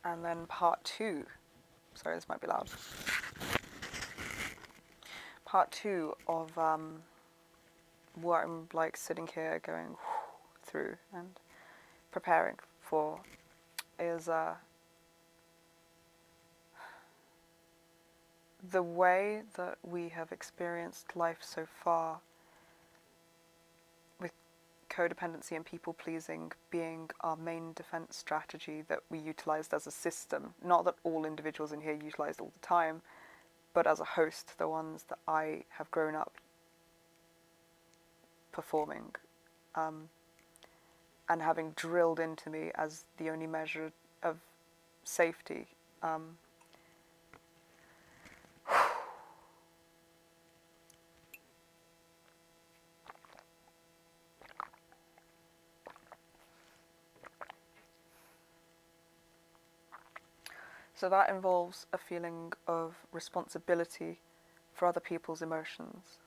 And then part two, sorry, this might be loud. Part two of what I'm like sitting here going through and preparing for is the way that we have experienced life so far, with codependency and people pleasing being our main defense strategy that we utilized as a system. Not that all individuals in here utilized all the time, but as a host, the ones that I have grown up performing, and having drilled into me as the only measure of safety. So that involves a feeling of responsibility for other people's emotions.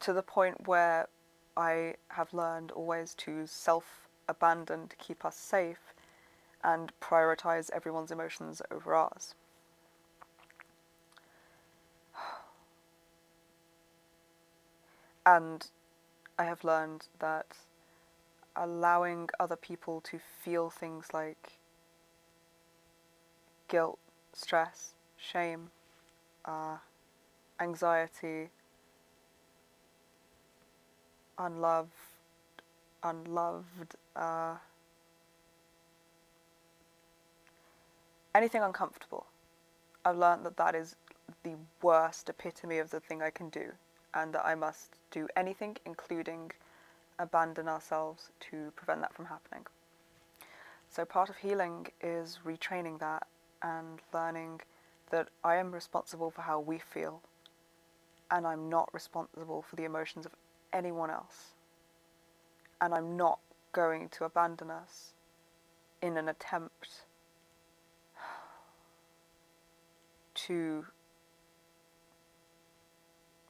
To the point where I have learned always to self-abandon to keep us safe and prioritize everyone's emotions over ours. And I have learned that allowing other people to feel things like guilt, stress, shame, anxiety, unloved, anything uncomfortable. I've learned that that is the worst epitome of the thing I can do, and that I must do anything, including abandon ourselves, to prevent that from happening. So part of healing is retraining that and learning that I am responsible for how we feel, and I'm not responsible for the emotions of anyone else. And I'm not going to abandon us in an attempt to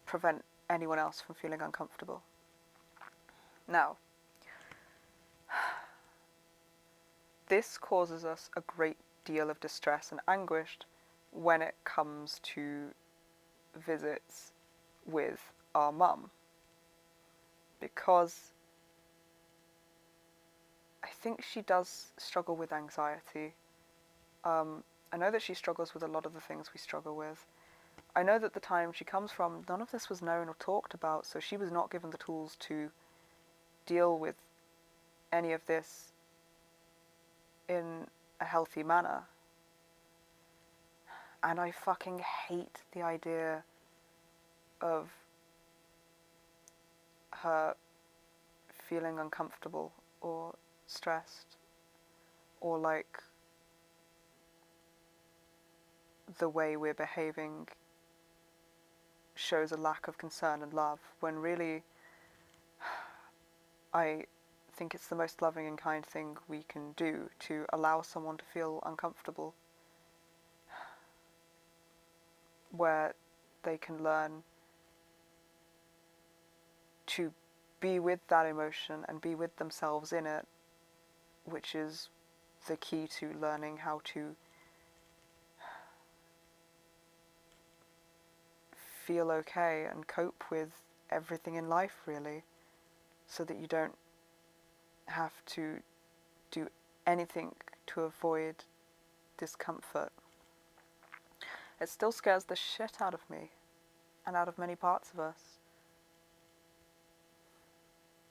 prevent anyone else from feeling uncomfortable. Now, this causes us a great deal of distress and anguish when it comes to visits with our mum, because I think she does struggle with anxiety. I know that she struggles with a lot of the things we struggle with. I know that the time she comes from, none of this was known or talked about, so she was not given the tools to deal with any of this in a healthy manner. And I fucking hate the idea of her feeling uncomfortable or stressed, or like the way we're behaving shows a lack of concern and love, when really I think it's the most loving and kind thing we can do to allow someone to feel uncomfortable, where they can learn to be with that emotion and be with themselves in it, which is the key to learning how to feel okay and cope with everything in life, really, so that you don't have to do anything to avoid discomfort. It still scares the shit out of me and out of many parts of us.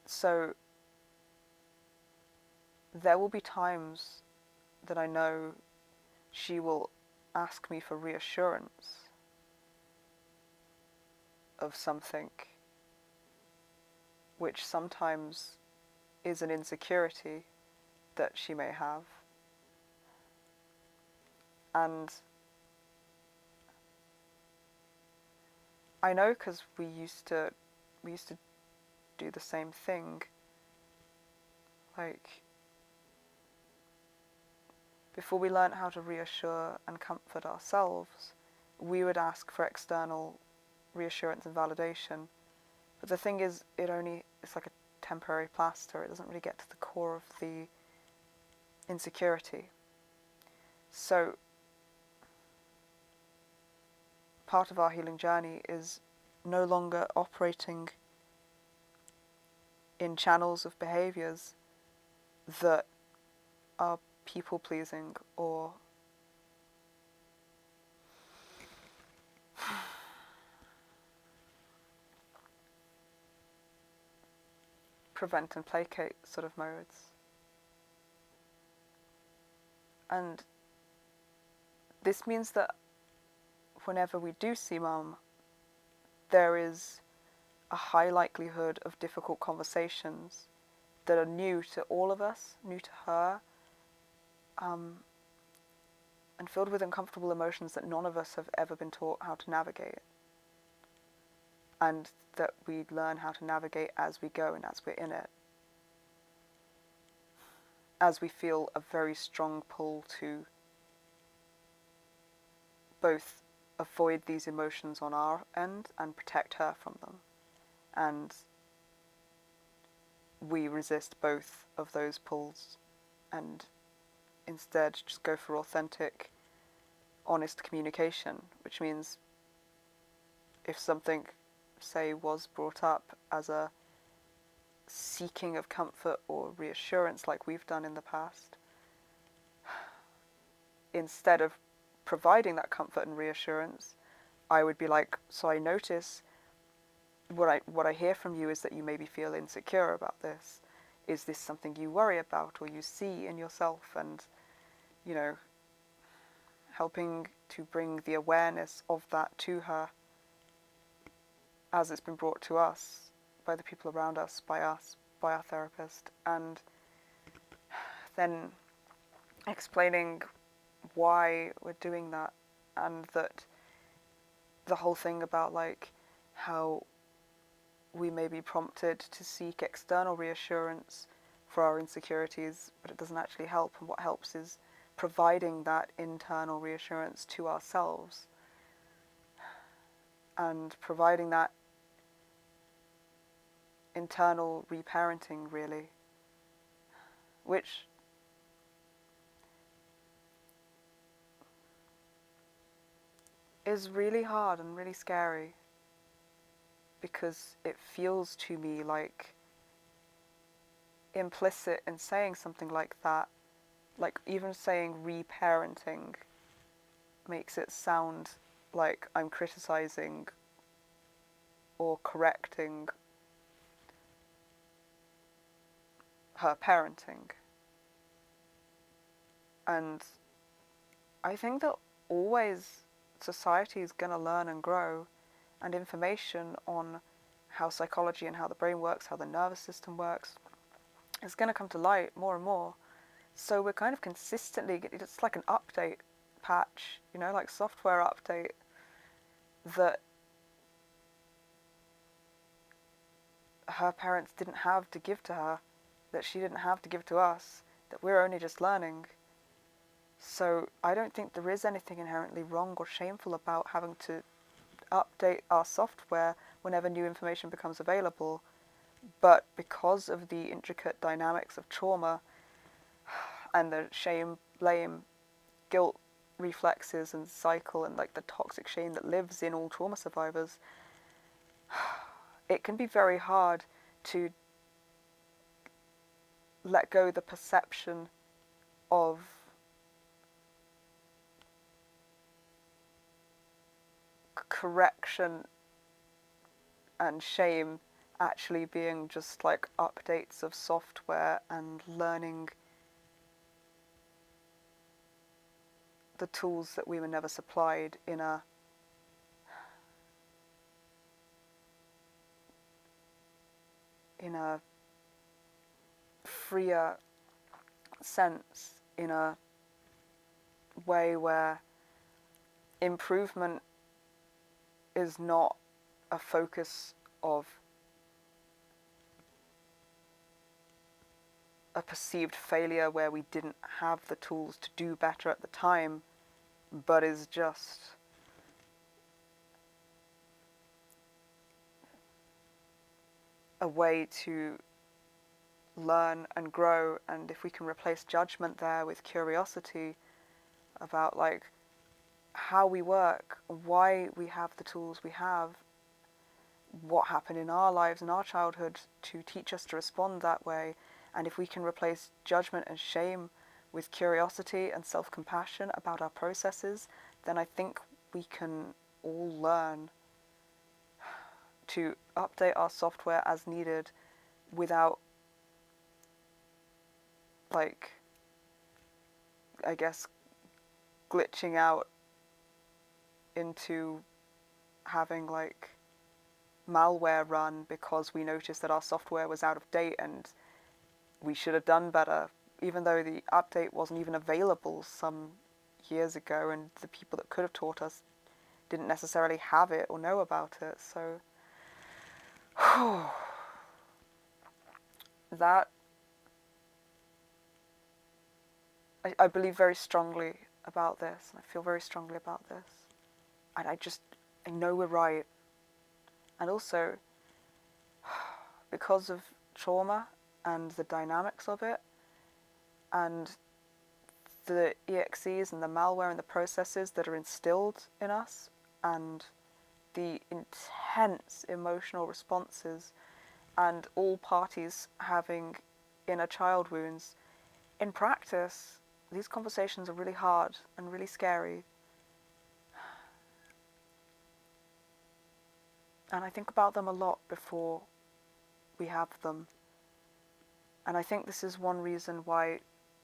So there will be times that I know she will ask me for reassurance of something, which sometimes is an insecurity that she may have. And I know, because we used to do the same thing. Like, before we learned how to reassure and comfort ourselves, we would ask for external reassurance and validation. But the thing is, it's like a temporary plaster. It doesn't really get to the core of the insecurity. So part of our healing journey is no longer operating in channels of behaviors that are people-pleasing or prevent and placate sort of modes. And this means that whenever we do see Mum, there is a high likelihood of difficult conversations that are new to all of us, new to her, and filled with uncomfortable emotions that none of us have ever been taught how to navigate. And that we learn how to navigate as we go and as we're in it. As we feel a very strong pull to both avoid these emotions on our end and protect her from them. And we resist both of those pulls and instead just go for authentic, honest communication, which means if something, say, was brought up as a seeking of comfort or reassurance like we've done in the past, instead of providing that comfort and reassurance, I would be like, so I notice what I hear from you is that you maybe feel insecure about this. Is this something you worry about or you see in yourself? And, you know, helping to bring the awareness of that to her as it's been brought to us by the people around us, by our therapist, and then explaining why we're doing that, and that the whole thing about like how we may be prompted to seek external reassurance for our insecurities, but it doesn't actually help, and what helps is providing that internal reassurance to ourselves and providing that internal reparenting, really, which is really hard and really scary, because it feels to me like implicit in saying something like that, like even saying reparenting makes it sound like I'm criticizing or correcting her parenting. And I think that always society is going to learn and grow, and information on how psychology and how the brain works, how the nervous system works, is going to come to light more and more. So we're kind of consistently, it's like an update patch, you know, like software update that her parents didn't have to give to her, that she didn't have to give to us, that we're only just learning. So I don't think there is anything inherently wrong or shameful about having to update our software whenever new information becomes available. But because of the intricate dynamics of trauma and the shame, blame, guilt reflexes and cycle and like the toxic shame that lives in all trauma survivors, it can be very hard to let go the perception of correction and shame actually being just like updates of software and learning the tools that we were never supplied in a freer sense, in a way where improvement is not a focus of a perceived failure where we didn't have the tools to do better at the time, but is just a way to learn and grow, and if we can replace judgment there with curiosity about like how we work, why we have the tools we have, what happened in our lives, in our childhood, to teach us to respond that way. And if we can replace judgment and shame with curiosity and self-compassion about our processes, then I think we can all learn to update our software as needed without, like, I guess, glitching out into having, like, malware run because we noticed that our software was out of date and we should have done better, even though the update wasn't even available some years ago and the people that could have taught us didn't necessarily have it or know about it. So that, I believe very strongly about this, and I feel very strongly about this, and I know we're right. And also, because of trauma and the dynamics of it, and the EXEs and the malware and the processes that are instilled in us, and the intense emotional responses, and all parties having inner child wounds, in practice, these conversations are really hard and really scary. And I think about them a lot before we have them. And I think this is one reason why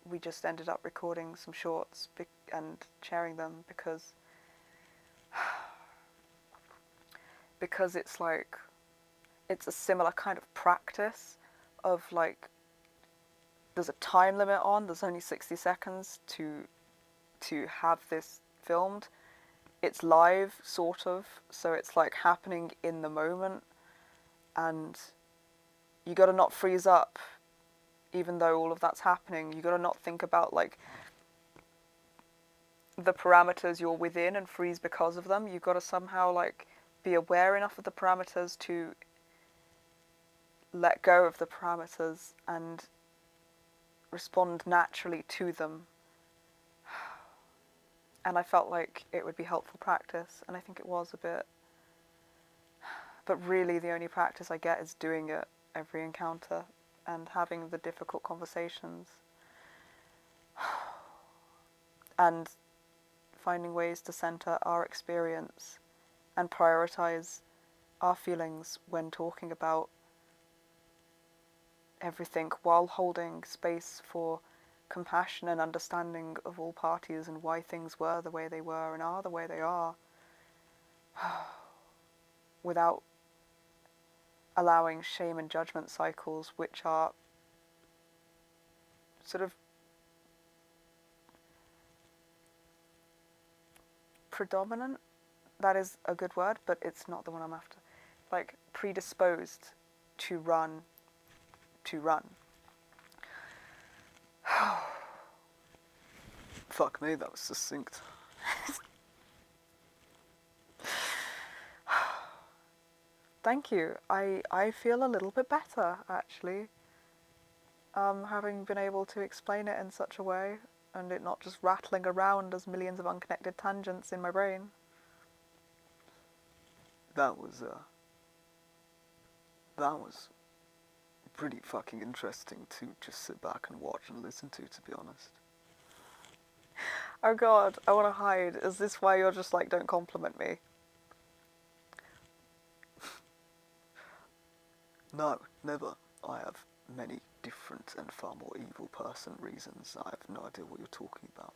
we just ended up recording some shorts and sharing them, because it's like, it's a similar kind of practice of like, there's a time limit on, there's only 60 seconds to have this filmed. It's live, sort of, so it's like happening in the moment, and you gotta not freeze up even though all of that's happening. You gotta not think about like the parameters you're within and freeze because of them. You gotta somehow like be aware enough of the parameters to let go of the parameters and respond naturally to them. And I felt like it would be helpful practice, and I think it was a bit. But really the only practice I get is doing it every encounter and having the difficult conversations and finding ways to center our experience and prioritize our feelings when talking about everything, while holding space for compassion and understanding of all parties and why things were the way they were and are the way they are, without allowing shame and judgment cycles, which are sort of predominant. That is a good word, but it's not the one I'm after. Like, predisposed to run. Fuck me, that was succinct. Thank you. I feel a little bit better, actually. Having been able to explain it in such a way, and it not just rattling around as millions of unconnected tangents in my brain. That was pretty fucking interesting to just sit back and watch and listen to be honest. Oh god, I want to hide. Is this why you're just like, don't compliment me? No, never. I have many different and far more evil person reasons. I have no idea what you're talking about.